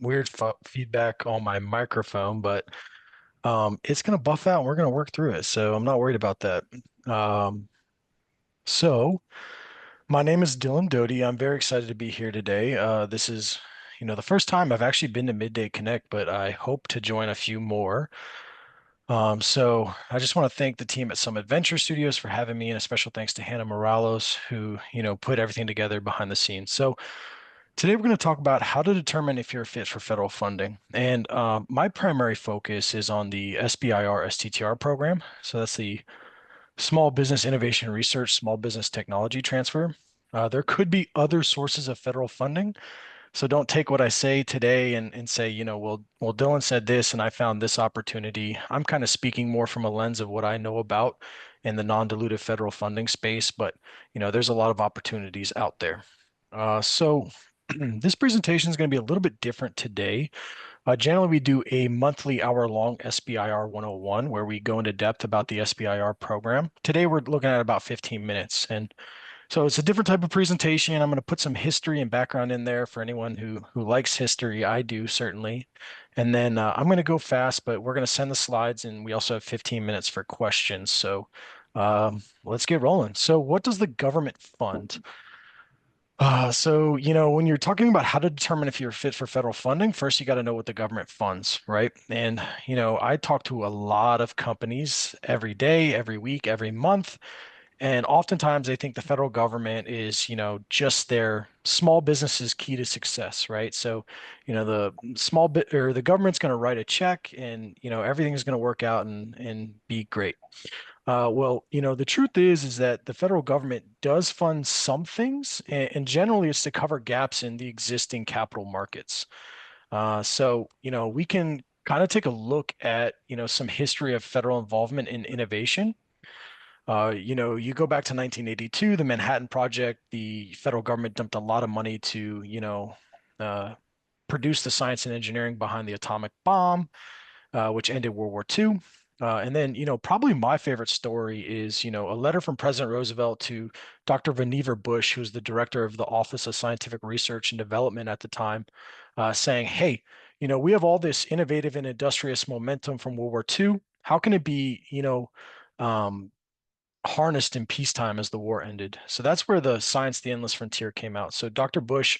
weird feedback on my microphone, but it's going to buff out and we're going to work through it. So I'm not worried about that. Um, so my name is Dylan Doty. I'm very excited to be here today. This is, the first time I've actually been to Midday Connect, but I hope to join a few more. So I just want to thank the team at Some Adventure Studios for having me, and a special thanks to Hannah Morales, who, put everything together behind the scenes. So today, we're going to talk about how to determine if you're a fit for federal funding. And my primary focus is on the SBIR STTR program. So that's the Small Business Innovation Research, Small Business Technology Transfer. There could be other sources of federal funding. So don't take what I say today and say, well, Dylan said this and I found this opportunity. I'm kind of speaking more from a lens of what I know about in the non-dilutive federal funding space, but there's a lot of opportunities out there. So this presentation is going to be a little bit different today. Generally, we do a monthly hour-long SBIR 101 where we go into depth about the SBIR program. Today, we're looking at about 15 minutes. And so it's a different type of presentation. I'm going to put some history and background in there for anyone who likes history. I do, certainly. And then I'm going to go fast, but we're going to send the slides, and we also have 15 minutes for questions. So let's get rolling. So what does the government fund? When you're talking about how to determine if you're fit for federal funding, first you got to know what the government funds, right? And, I talk to a lot of companies every day, every week, every month, and oftentimes they think the federal government is, just their small business's key to success, right? So, the small bit or the government's going to write a check and, everything's going to work out and be great. The truth is that the federal government does fund some things, and generally it's to cover gaps in the existing capital markets. We can kind of take a look at, some history of federal involvement in innovation. You go back to 1982, the Manhattan Project, the federal government dumped a lot of money to, uh, produce the science and engineering behind the atomic bomb, which ended World War II. And then, probably my favorite story is, a letter from President Roosevelt to Dr. Vannevar Bush, who's the director of the Office of Scientific Research and Development at the time, saying, hey, we have all this innovative and industrious momentum from World War II. How can it be, um, harnessed in peacetime as the war ended? So that's where the Science, the Endless Frontier came out. So Dr. Bush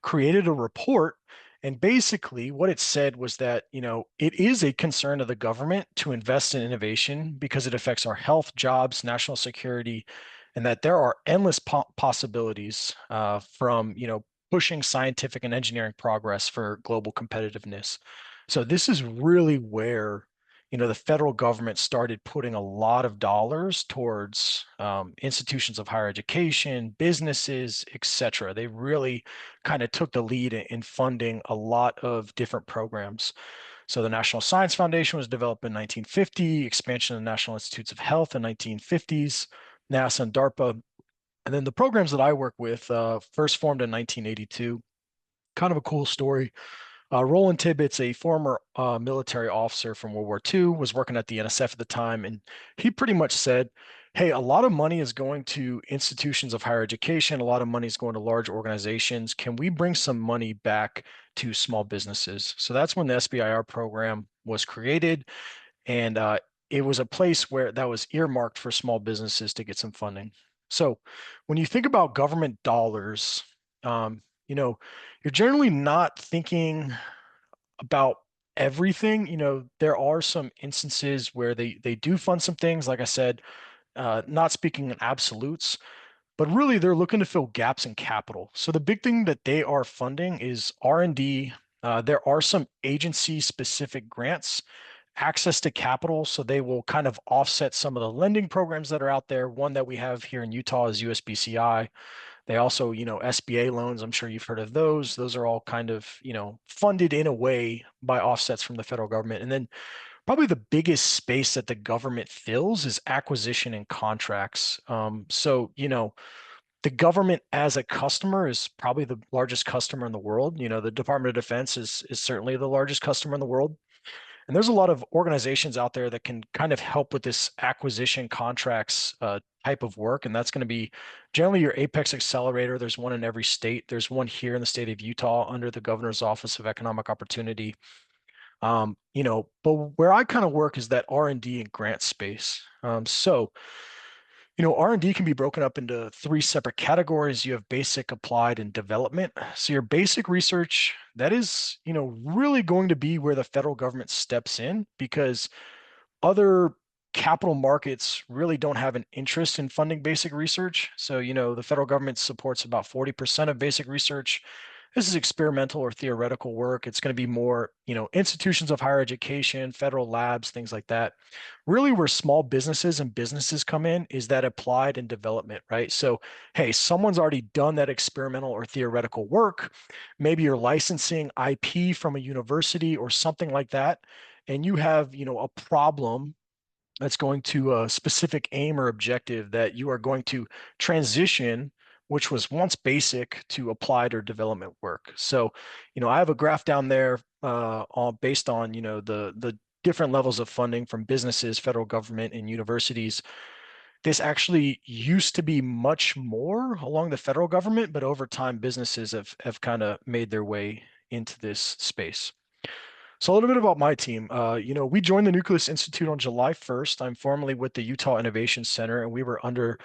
created a report, and basically what it said was that, it is a concern of the government to invest in innovation because it affects our health, jobs, national security, and that there are endless possibilities from, pushing scientific and engineering progress for global competitiveness. So this is really where the federal government started putting a lot of dollars towards institutions of higher education, businesses, et cetera. They really kind of took the lead in funding a lot of different programs. So the National Science Foundation was developed in 1950, expansion of the National Institutes of Health in 1950s, NASA and DARPA. And then the programs that I work with first formed in 1982. Kind of a cool story. Roland Tibbetts, a former military officer from World War II, was working at the NSF at the time, and he pretty much said, hey, a lot of money is going to institutions of higher education. A lot of money is going to large organizations. Can we bring some money back to small businesses? So that's when the SBIR program was created, and it was a place where that was earmarked for small businesses to get some funding. So when you think about government dollars, um, you're generally not thinking about everything. There are some instances where they do fund some things, like I said, not speaking in absolutes, but really they're looking to fill gaps in capital. So the big thing that they are funding is R&D. There are some agency specific grants, access to capital, so they will kind of offset some of the lending programs that are out there. One that we have here in Utah is USBCI. They also, SBA loans, I'm sure you've heard of those. Those are all kind of, funded in a way by offsets from the federal government. And then probably the biggest space that the government fills is acquisition and contracts. The government as a customer is probably the largest customer in the world. The Department of Defense is certainly the largest customer in the world. And there's a lot of organizations out there that can kind of help with this acquisition contracts type of work. And that's going to be generally your Apex Accelerator. There's one in every state. There's one here in the state of Utah under the Governor's Office of Economic Opportunity. But where I kind of work is that R&D and grant space. R&D can be broken up into three separate categories. You have basic, applied, and development. So your basic research, that is, really going to be where the federal government steps in because other capital markets really don't have an interest in funding basic research. So, the federal government supports about 40% of basic research. This is experimental or theoretical work. It's going to be more, institutions of higher education, federal labs, things like that. Really, where small businesses and businesses come in is that applied and development, right? So, hey, someone's already done that experimental or theoretical work. Maybe you're licensing IP from a university or something like that, and you have, a problem that's going to a specific aim or objective that you are going to transition, which was once basic, to applied or development work. So, I have a graph down there based on, the different levels of funding from businesses, federal government, and universities. This actually used to be much more along the federal government, but over time, businesses have kind of made their way into this space. So a little bit about my team. We joined the Nucleus Institute on July 1st. I'm formerly with the Utah Innovation Center, and we were under,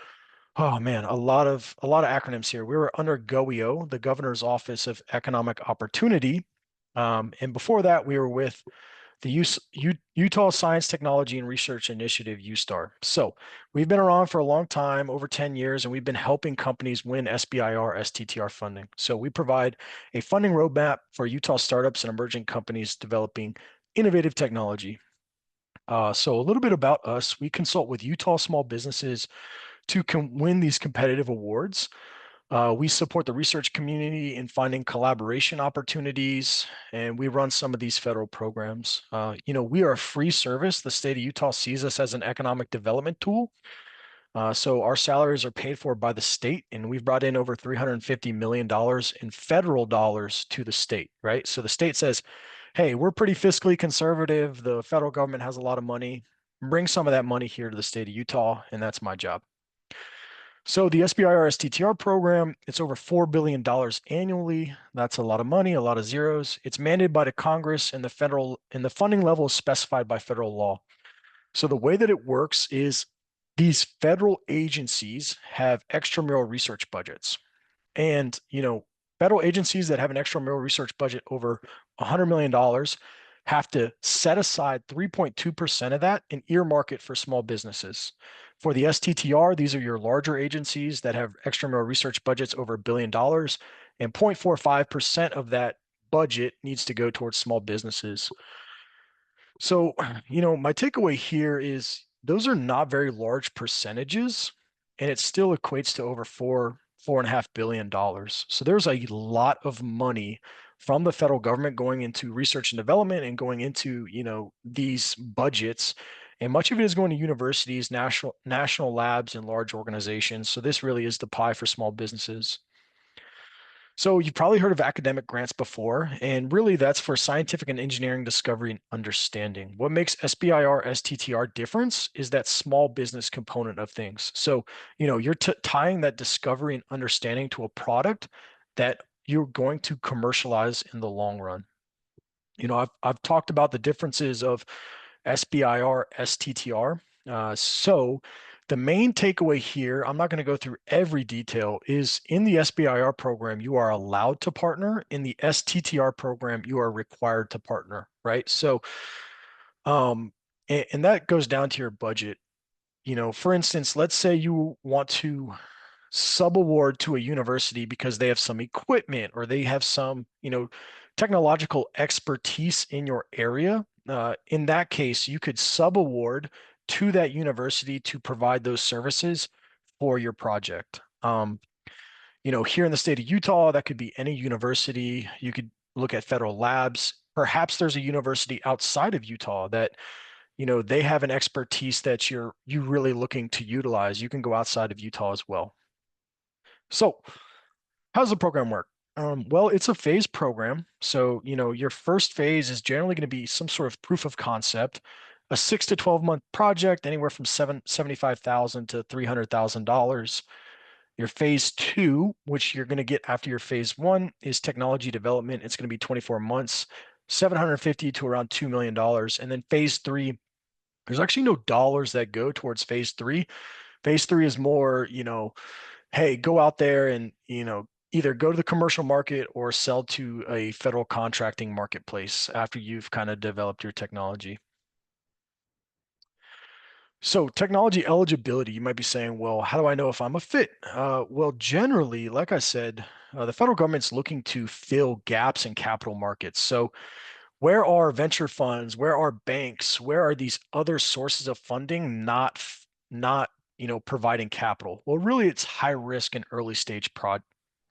oh man, a lot of acronyms here. We were under GOEO, the Governor's Office of Economic Opportunity. And before that, we were with the Utah Science, Technology, and Research Initiative, USTAR. So we've been around for a long time, over 10 years, and we've been helping companies win SBIR, STTR funding. So we provide a funding roadmap for Utah startups and emerging companies developing innovative technology. So a little bit about us. We consult with Utah small businesses to win these competitive awards. We support the research community in finding collaboration opportunities, and we run some of these federal programs. We are a free service. The state of Utah sees us as an economic development tool. So our salaries are paid for by the state, and we've brought in over $350 million in federal dollars to the state, right? So the state says, hey, we're pretty fiscally conservative. The federal government has a lot of money. Bring some of that money here to the state of Utah, and that's my job. So the SBIR STTR program, it's over $4 billion annually. That's a lot of money, a lot of zeros. It's mandated by the Congress and the funding level is specified by federal law. So the way that it works is these federal agencies have extramural research budgets. And, federal agencies that have an extramural research budget over $100 million have to set aside 3.2% of that and earmark it for small businesses. For the STTR, these are your larger agencies that have extramural research budgets over $1 billion, and 0.45% of that budget needs to go towards small businesses. So, my takeaway here is those are not very large percentages, and it still equates to over $4.5 billion. So there's a lot of money from the federal government going into research and development and going into, these budgets. And much of it is going to universities, national labs, and large organizations. So this really is the pie for small businesses. So you've probably heard of academic grants before, and really that's for scientific and engineering discovery and understanding. What makes SBIR, STTR difference is that small business component of things. So, you're tying that discovery and understanding to a product that you're going to commercialize in the long run. I've talked about the differences of SBIR, STTR. So the main takeaway here, I'm not going to go through every detail, is in the SBIR program, you are allowed to partner. In the STTR program, you are required to partner, right? So, and that goes down to your budget. For instance, let's say you want to subaward to a university because they have some equipment or they have some, technological expertise in your area. In that case, you could subaward to that university to provide those services for your project. Here in the state of Utah, that could be any university. You could look at federal labs. Perhaps there's a university outside of Utah that, they have an expertise that you really looking to utilize. You can go outside of Utah as well. So how does the program work? Well, it's a phase program. So, your first phase is generally going to be some sort of proof of concept, a 6 to 12 month project, anywhere from 75,000 to $300,000. Your phase two, which you're going to get after your phase one, is technology development. It's going to be 24 months, 750 to around $2 million. And then phase three, there's actually no dollars that go towards phase three. Phase three is more, hey, go out there and, either go to the commercial market or sell to a federal contracting marketplace after you've kind of developed your technology. So, technology eligibility, you might be saying, well, how do I know if I'm a fit? Well, generally, like I said, the federal government's looking to fill gaps in capital markets. So, where are venture funds? Where are banks? Where are these other sources of funding not providing capital? Well, really, it's high risk and early stage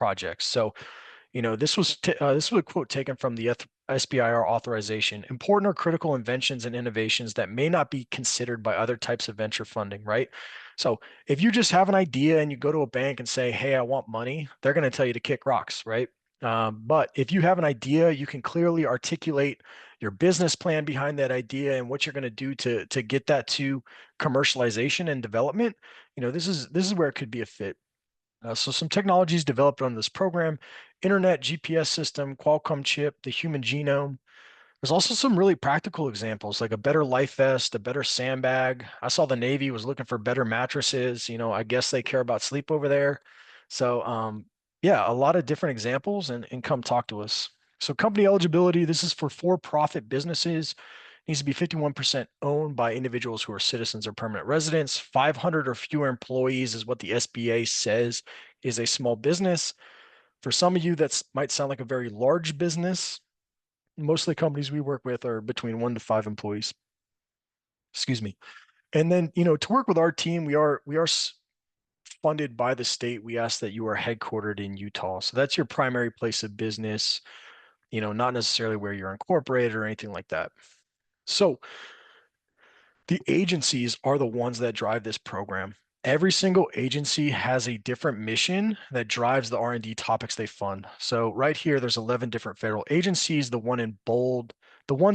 projects. So, this was a quote taken from the SBIR authorization. Important or critical inventions and innovations that may not be considered by other types of venture funding, right? So if you just have an idea and you go to a bank and say, "Hey, I want money," they're going to tell you to kick rocks, right? But if you have an idea, you can clearly articulate your business plan behind that idea and what you're going to do to get that to commercialization and development. This is where it could be a fit. So some technologies developed on this program, internet GPS system, Qualcomm chip, the human genome. There's also some really practical examples like a better life vest, a better sandbag. I saw the Navy was looking for better mattresses. I guess they care about sleep over there. So yeah, a lot of different examples and come talk to us. So company eligibility, this is for for-profit businesses. Needs to be 51% owned by individuals who are citizens or permanent residents. 500 or fewer employees is what the SBA says is a small business. For some of you, that might sound like a very large business. Most of the companies we work with are between 1 to 5 employees. Excuse me. And then, to work with our team, we are funded by the state. We ask that you are headquartered in Utah. So that's your primary place of business, not necessarily where you're incorporated or anything like that. So the agencies are the ones that drive this program. Every single agency has a different mission that drives the R&D topics they fund. So right here, there's 11 different federal agencies. The ones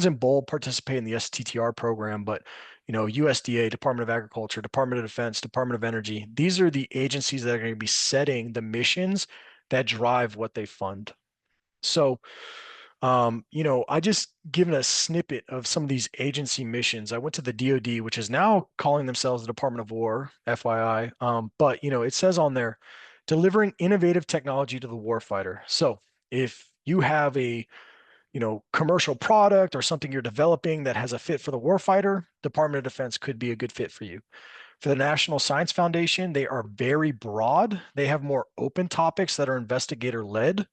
in bold participate in the STTR program, but USDA, Department of Agriculture, Department of Defense, Department of Energy, these are the agencies that are going to be setting the missions that drive what they fund. So I just given a snippet of some of these agency missions. I went to the DoD, which is now calling themselves the Department of War, FYI. But it says on there, delivering innovative technology to the warfighter. So if you have a commercial product or something you're developing that has a fit for the warfighter, Department of Defense could be a good fit for you. For the National Science Foundation, they are very broad. They have more open topics that are investigator led.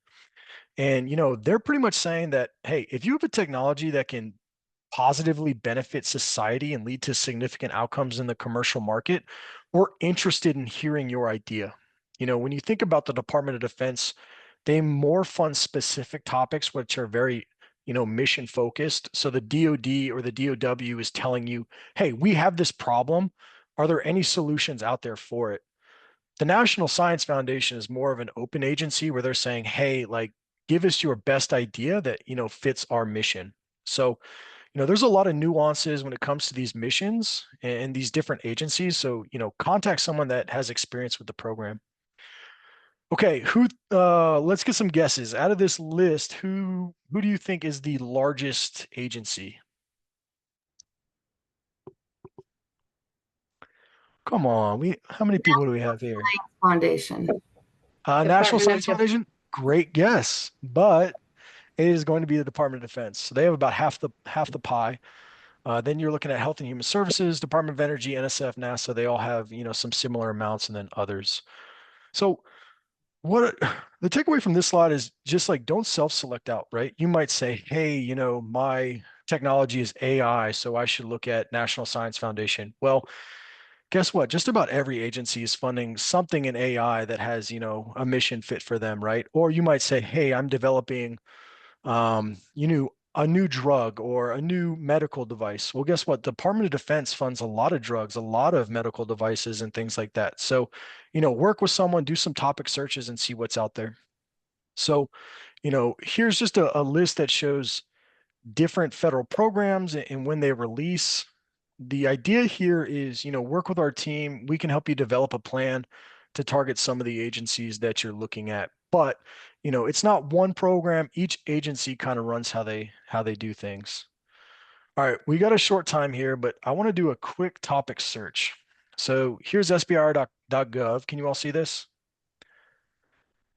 And they're pretty much saying that, hey, if you have a technology that can positively benefit society and lead to significant outcomes in the commercial market, we're interested in hearing your idea. When you think about the Department of Defense, they more fund specific topics which are very, mission focused. So the DoD or the DoW is telling you, hey, we have this problem. Are there any solutions out there for it? The National Science Foundation is more of an open agency where they're saying, hey, like, give us your best idea that, fits our mission. So, there's a lot of nuances when it comes to these missions and these different agencies. So, contact someone that has experience with the program. Okay, let's get some guesses. Out of this list, who do you think is the largest agency? Come on, how many people do we have here? Foundation. National Department Science of Foundation? Great guess, but it is going to be the Department of Defense. So they have about half the pie. Then you're looking at Health and Human Services, Department of Energy, NSF, NASA. They all have some similar amounts, and then others. So what the takeaway from this slide is just like don't self-select out, right? You might say, hey, my technology is AI, so I should look at National Science Foundation. Well, guess what? Just about every agency is funding something in AI that has, a mission fit for them, right? Or you might say, hey, I'm developing a new drug or a new medical device. Well, guess what? Department of Defense funds a lot of drugs, a lot of medical devices and things like that. So, work with someone, do some topic searches and see what's out there. So, here's just a list that shows different federal programs and when they release. The idea here is, work with our team. We can help you develop a plan to target some of the agencies that you're looking at. But, it's not one program. Each agency kind of runs how they do things. All right, we got a short time here, but I want to do a quick topic search. So here's SBIR.gov. Can you all see this?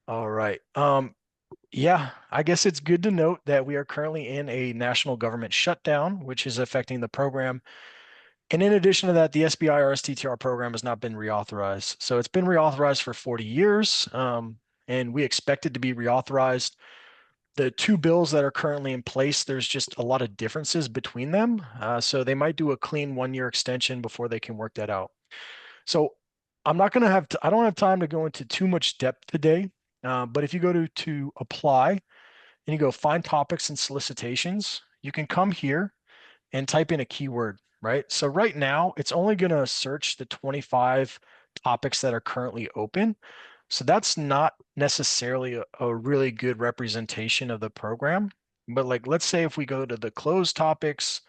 All right. Yeah, I guess it's good to note that we are currently in a national government shutdown, which is affecting the program. And in addition to that, the SBIR STTR program has not been reauthorized. So it's been reauthorized for 40 years, and we expect it to be reauthorized. The two bills that are currently in place, there's just a lot of differences between them. So they might do a clean 1 year extension before they can work that out. So I'm not going to have, I don't have time to go into too much depth today. But if you go to apply and you go find topics and solicitations, you can come here and type in a keyword, right? So right now, it's only going to search the 25 topics that are currently open. So that's not necessarily a really good representation of the program. But like, let's say if we go to the closed topics,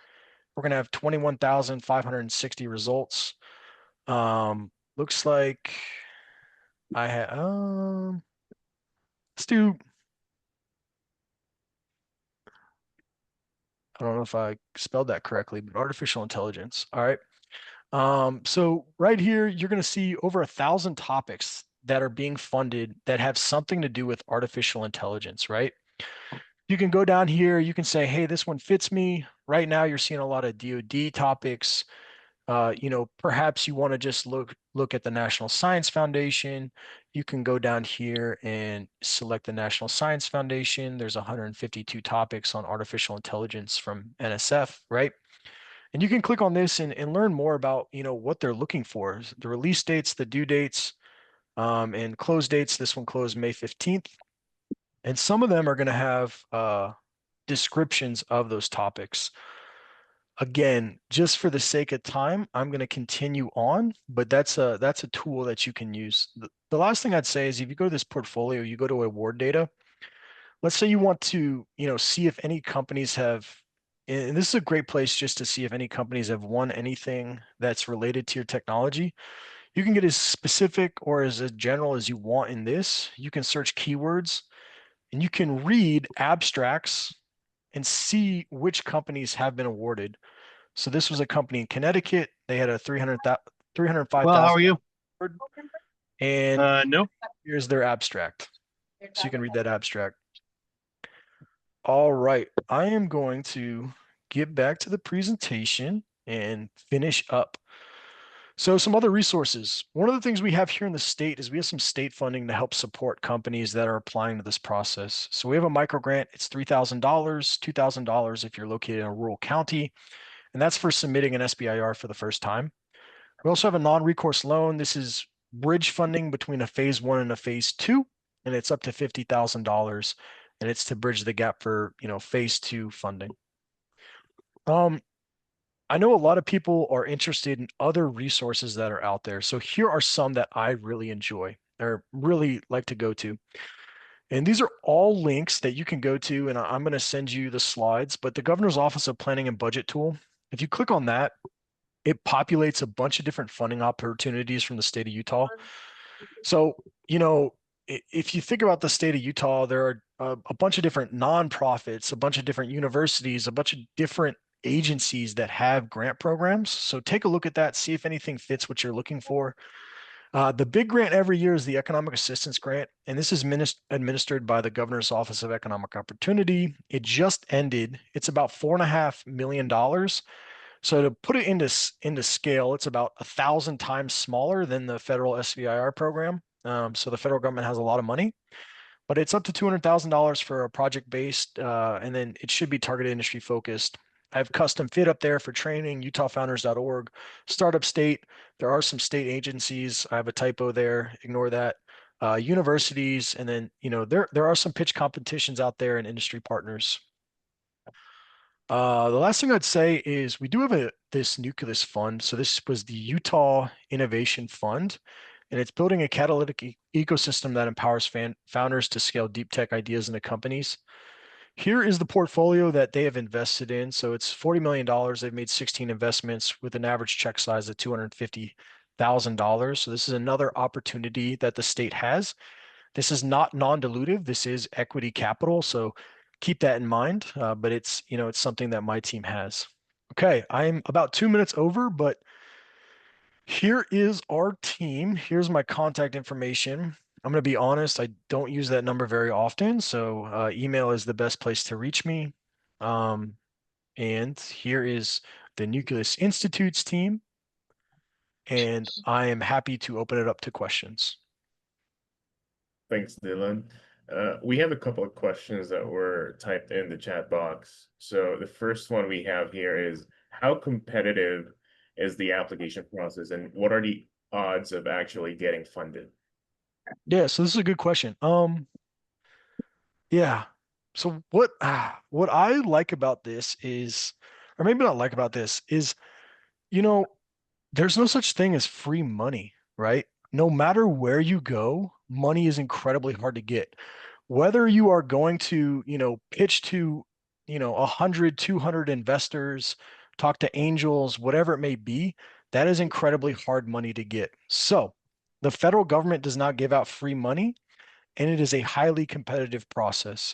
we're going to have 21,560 results. Looks like I had, let's do, I don't know if I spelled that correctly, but artificial intelligence. All right. So right here, you're going to see over 1,000 topics that are being funded that have something to do with artificial intelligence, right? You can go down here, you can say, hey, this one fits me. Right now, you're seeing a lot of DoD topics. Perhaps you want to just look at the National Science Foundation. You can go down here and select the National Science Foundation. There's 152 topics on artificial intelligence from NSF, right? And you can click on this and learn more about, what they're looking for, the release dates, the due dates, and close dates. This one closed May 15th. And some of them are going to have descriptions of those topics. Again, just for the sake of time, I'm going to continue on, but that's a tool that you can use. The last thing I'd say is if you go to this portfolio, you go to award data. Let's say you want to, see if any companies have, and this is a great place just to see if any companies have won anything that's related to your technology. You can get as specific or as general as you want in this. You can search keywords and you can read abstracts and see which companies have been awarded. So this was a company in Connecticut. They had a Well, how are 305,000 you? award, and No. here's their abstract. So you can read that abstract. All right, I am going to get back to the presentation and finish up. So some other resources. One of the things we have here in the state is we have some state funding to help support companies that are applying to this process. So we have a micro grant. It's $3,000, $2,000 if you're located in a rural county, and that's for submitting an SBIR for the first time. We also have a non-recourse loan. This is bridge funding between a phase one and a phase two, and it's up to $50,000, and it's to bridge the gap for, phase two funding. Um, I know a lot of people are interested in other resources that are out there. So here are some that I really enjoy or really like to go to. And these are all links that you can go to, and I'm going to send you the slides. But the Governor's Office of Planning and Budget tool, if you click on that, it populates a bunch of different funding opportunities from the state of Utah. So, if you think about the state of Utah, there are a bunch of different nonprofits, a bunch of different universities, a bunch of different agencies that have grant programs. So take a look at that, see if anything fits what you're looking for. The big grant every year is the Economic Assistance Grant, and this is administered by the Governor's Office of Economic Opportunity. It just ended. It's about $4.5 million. So to put it into scale, it's about 1,000 times smaller than the federal SBIR program. So the federal government has a lot of money, but it's up to $200,000 for a project based, and then it should be targeted industry focused. I have custom fit up there for training, utahfounders.org, startup state. There are some state agencies. I have a typo there. Ignore that. Universities, and then there are some pitch competitions out there and industry partners. The last thing I'd say is we do have this nucleus fund. So this was the Utah Innovation Fund. and it's building a catalytic ecosystem that empowers founders to scale deep tech ideas into companies. Here is the portfolio that they have invested in. So it's $40 million. They've made 16 investments with an average check size of $250,000. So this is another opportunity that the state has. This is not non-dilutive. This is equity capital. So keep that in mind. But it's something that my team has. Okay, I'm about 2 minutes over, but here is our team. Here's my contact information. I'm going to be honest, I don't use that number very often, so email is the best place to reach me. Um, and here is the Nucleus Institute's team, and I am happy to open it up to questions. Thanks, Dylan. We have a couple of questions that were typed in the chat box. So the first one we have here is, how competitive is the application process, and what are the odds of actually getting funded? Yeah, so this is a good question. Yeah. So what I like about this is, or maybe not like about this, is you know, there's no such thing as free money, right? No matter where you go, money is incredibly hard to get. Whether you are going to, pitch to, 100, 200 investors, talk to angels, whatever it may be, that is incredibly hard money to get. So the federal government does not give out free money, and it is a highly competitive process.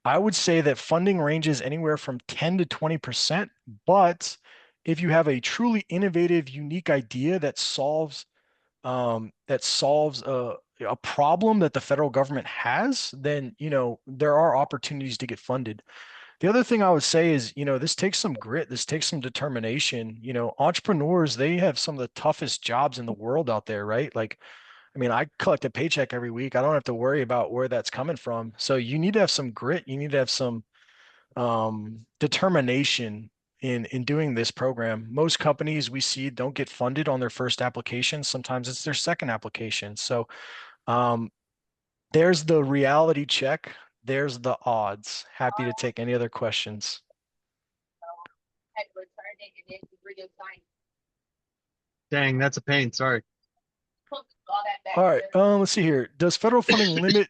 I would say that funding ranges anywhere from 10 to 20%, but if you have a truly innovative, unique idea that solves a problem that the federal government has, then there are opportunities to get funded. The other thing I would say is, this takes some grit, this takes some determination. Entrepreneurs, they have some of the toughest jobs in the world out there, right? Like, I mean, I collect a paycheck every week. I don't have to worry about where that's coming from. So you need to have some grit. You need to have some determination in doing this program. Most companies we see don't get funded on their first application. Sometimes it's their second application. So um, there's the reality check. There's the odds. Happy to take any other questions. Dang, that's a pain. Sorry. All right. Let's see here. Does federal funding limit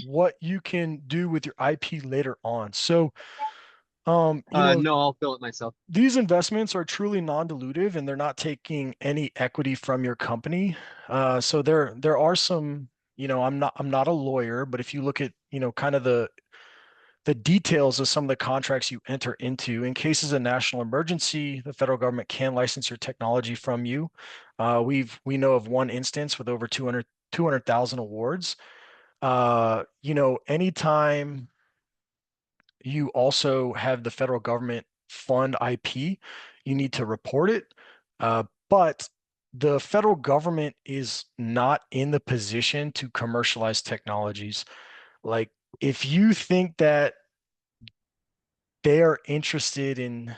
what you can do with your IP later on? So, No, I'll fill it myself. these investments are truly non-dilutive and they're not taking any equity from your company. So there are some, I'm not a lawyer, but if you look at, kind of the details of some of the contracts you enter into, in cases of national emergency, the federal government can license your technology from you. We know of one instance with over 200,000 awards. Anytime you also have the federal government fund IP, you need to report it. But the federal government is not in the position to commercialize technologies. Like, if you think that they are interested in,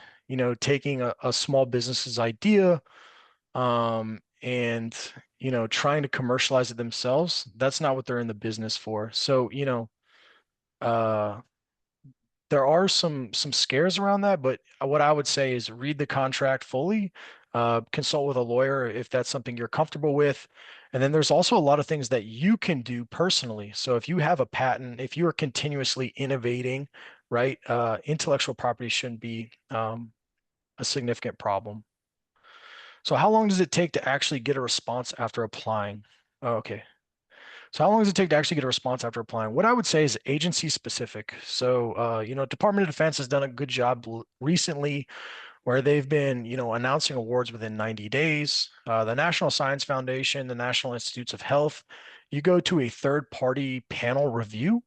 taking a small business's idea, and, trying to commercialize it themselves, that's not what they're in the business for. So, uh, there are some scares around that, but what I would say is read the contract fully, consult with a lawyer if that's something you're comfortable with. And then there's also a lot of things that you can do personally. So if you have a patent, if you are continuously innovating, right, intellectual property shouldn't be a significant problem. So how long does it take to actually get a response after applying? Oh, okay. So how long does it take to actually get a response after applying? What I would say is agency specific. So, Department of Defense has done a good job recently where they've been, announcing awards within 90 days. The National Science Foundation, the National Institutes of Health, you go to a third party panel review.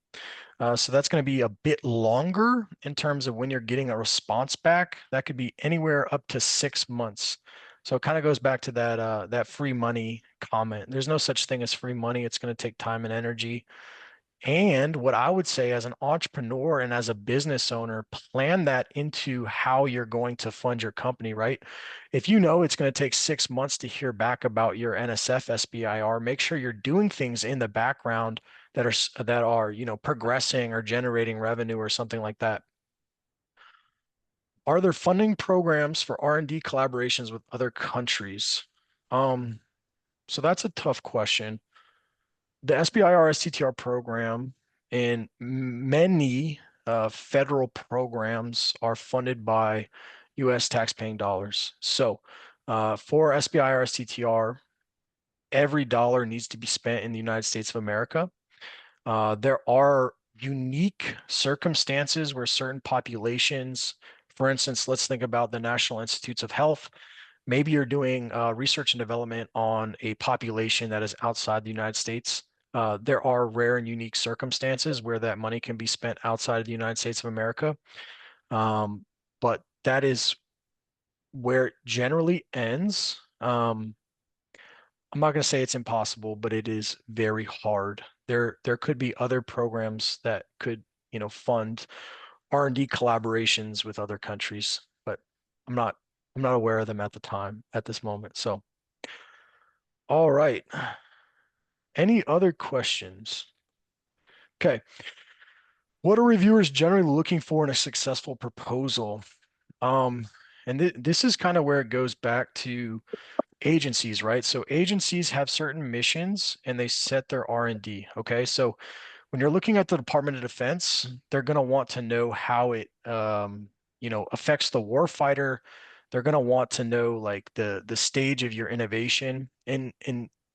So that's going to be a bit longer in terms of when you're getting a response back. That could be anywhere up to 6 months. So it kind of goes back to that free money comment. There's no such thing as free money. It's going to take time and energy. And what I would say as an entrepreneur and as a business owner, plan that into how you're going to fund your company, right? If you know it's going to take 6 months to hear back about your NSF SBIR, make sure you're doing things in the background that are, progressing or generating revenue or something like that. Are there funding programs for R&D collaborations with other countries? Um, So that's a tough question. The SBIR STTR program and many federal programs are funded by U.S. taxpaying dollars. So for SBIR STTR, every dollar needs to be spent in the United States of America. There are unique circumstances where certain populations, for instance, let's think about the National Institutes of Health. Maybe you're doing research and development on a population that is outside the United States. There are rare and unique circumstances where that money can be spent outside of the United States of America. But that is where it generally ends. I'm not going to say it's impossible, but it is very hard. There could be other programs that could, fund R&D collaborations with other countries, but I'm not I'm not aware of them at this moment. So, all right. Any other questions? Okay. What are reviewers generally looking for in a successful proposal? Um, and this is kind of where it goes back to agencies, right? So agencies have certain missions and they set their R&D. Okay. So when you're looking at the Department of Defense, they're going to want to know how it, affects the warfighter. They're going to want to know like the stage of your innovation, and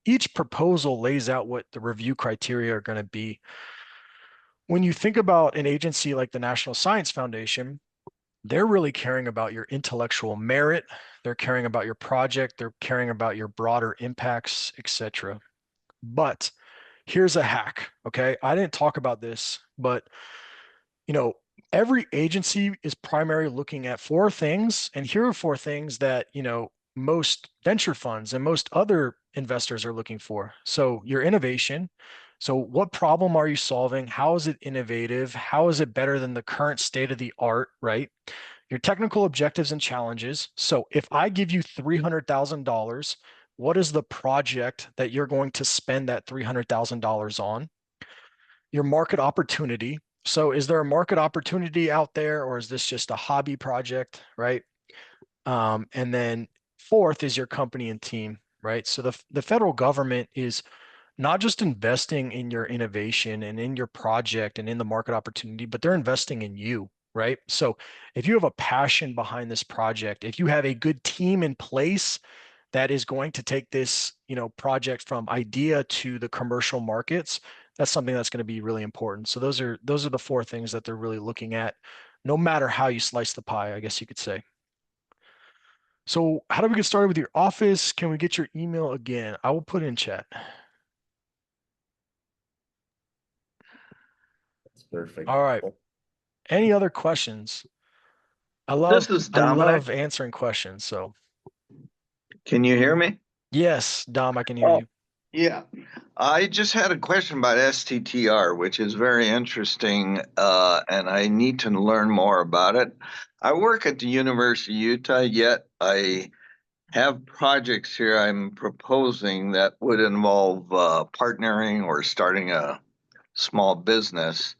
each proposal lays out what the review criteria are going to be. When you think about an agency like the National Science Foundation, they're really caring about your intellectual merit. They're caring about your project. They're caring about your broader impacts, etc. But here's a hack. Okay. I didn't talk about this, but you know, every agency is primarily looking at four things. And here are four things that, most venture funds and most other investors are looking for. So your innovation. So what problem are you solving? How is it innovative? How is it better than the current state of the art, right? Your technical objectives and challenges. So if I give you $300,000, what is the project that you're going to spend that $300,000 on? Your market opportunity. So is there a market opportunity out there, or is this just a hobby project, right? And then fourth is your company and team, right? So the federal government is not just investing in your innovation and in your project and in the market opportunity, but they're investing in you, right? So if you have a passion behind this project, if you have a good team in place that is going to take this, project from idea to the commercial markets, that's something that's going to be really important. So those are the four things that they're really looking at, no matter how you slice the pie, I guess you could say. So how do we get started with your office? Can we get your email again? I will put in chat. That's perfect. All right. Any other questions? This is I Dominic. love answering questions. So Can you hear me? yes, Dom, I can hear Oh, you. yeah. I just had a question about STTR, which is very interesting, and I need to learn more about it. I work at the University of Utah, yet I have projects here I'm proposing that would involve partnering or starting a small business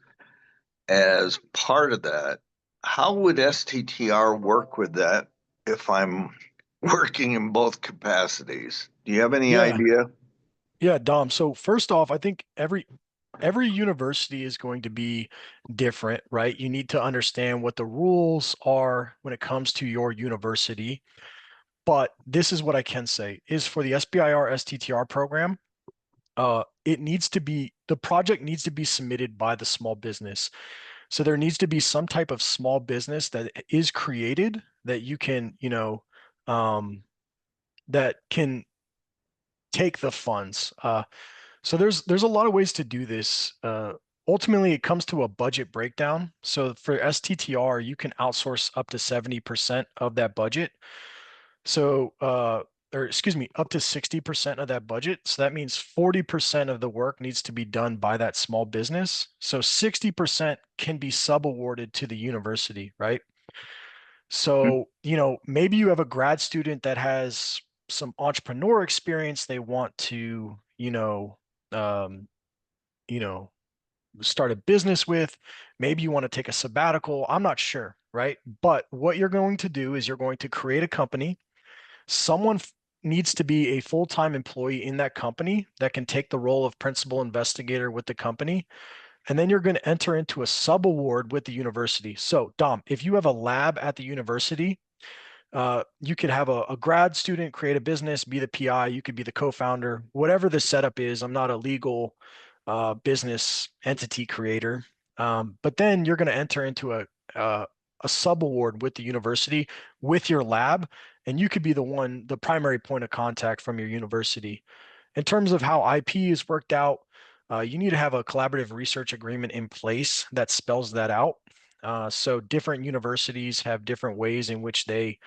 as part of that. How would STTR work with that if I'm working in both capacities? Do you have any Yeah. idea? Yeah, Dom. So first off, I think every university is going to be different, right? You need to understand what the rules are when it comes to your university. But this is what I can say is for the SBIR STTR program, the project needs to be submitted by the small business. So there needs to be some type of small business that is created that you can, that can take the funds. So there's a lot of ways to do this. Ultimately, it comes to a budget breakdown. So for STTR, you can outsource up to 70% of that budget. So, or excuse me, up to 60% of that budget. So that means 40% of the work needs to be done by that small business. So 60% can be subawarded to the university, right? So, maybe you have a grad student that has some entrepreneur experience they want to, um, you know, start a business with. Maybe you want to take a sabbatical. I'm not sure, right? But what you're going to do is you're going to create a company. Someone needs to be a full-time employee in that company that can take the role of principal investigator with the company. And then you're going to enter into a sub-award with the university. So, Dom, if you have a lab at the university, you could have a grad student create a business, be the PI, you could be the co-founder, whatever the setup is. I'm not a legal business entity creator. But then you're going to enter into a sub-award with the university with your lab, and you could be the primary point of contact from your university. In terms of how IP is worked out, you need to have a collaborative research agreement in place that spells that out. So different universities have different ways in which they,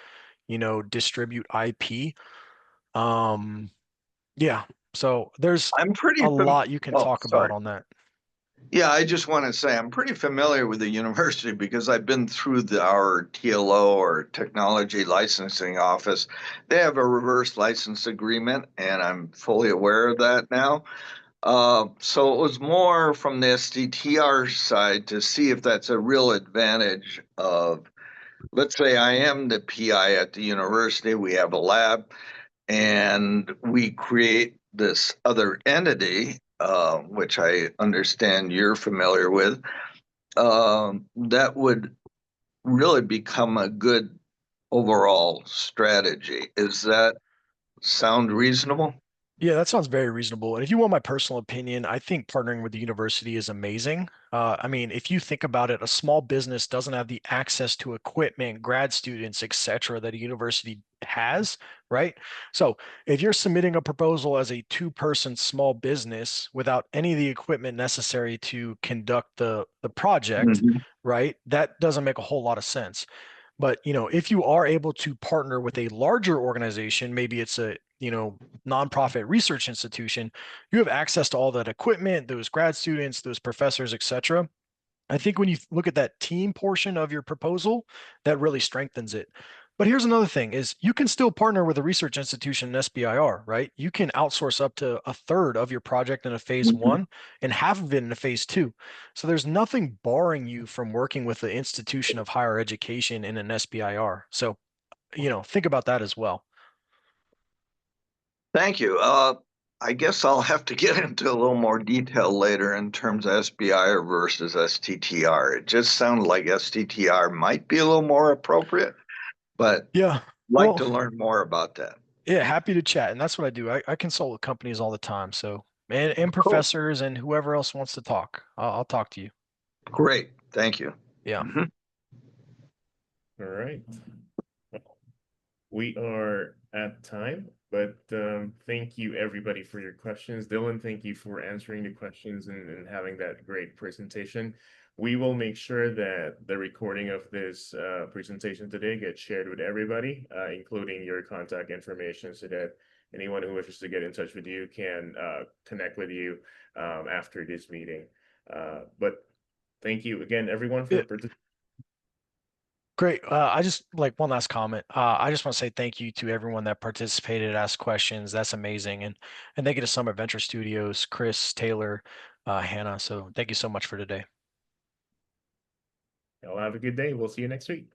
distribute IP. Yeah. So there's I'm pretty a lot you can oh, talk about sorry. on that. Yeah, I just want to say I'm pretty familiar with the university because I've been through our TLO or Technology Licensing Office. They have a reverse license agreement, and I'm fully aware of that now. So it was more from the STTR side to see if that's a real advantage of, let's say I am the PI at the university, we have a lab, and we create this other entity, which I understand you're familiar with, that would really become a good overall strategy. Is that sound reasonable? Yeah, that sounds very reasonable. And if you want my personal opinion, I think partnering with the university is amazing. I mean, if you think about it, a small business doesn't have the access to equipment, grad students, et cetera, that a university has, right? So if you're submitting a proposal as a two-person small business without any of the equipment necessary to conduct the project, Mhm. right, that doesn't make a whole lot of sense. But, if you are able to partner with a larger organization, maybe it's a, nonprofit research institution, you have access to all that equipment, those grad students, those professors, et cetera. I think when you look at that team portion of your proposal, that really strengthens it. But here's another thing is you can still partner with a research institution in SBIR, right? You can outsource up to a third of your project in a phase Mhm. one and half of it in a phase two. So there's nothing barring you from working with the institution of higher education in an SBIR. So, think about that as well. Thank you. I guess I'll have to get into a little more detail later in terms of SBIR versus STTR. It just sounded like STTR might be a little more appropriate, but Yeah. like Well, to learn more about that. yeah, happy to chat. And that's what I do. I consult with companies all the time. So, and Cool. professors and whoever else wants to talk, I'll talk to you. Great. Thank you. Yeah. Mhm. All right. We are at time, but thank you everybody for your questions. Dylan, thank you for answering the questions and having that great presentation. We will make sure that the recording of this presentation today gets shared with everybody, including your contact information, so that anyone who wishes to get in touch with you can connect with you after this meeting. But thank you again, everyone, for Yeah, participating. great. I just like one last comment. I just want to say thank you to everyone that participated, asked questions. That's amazing. And thank you to Summit Venture Studios, Chris, Taylor, Hannah. So thank you so much for today. Y'all have a good day. We'll see you next week.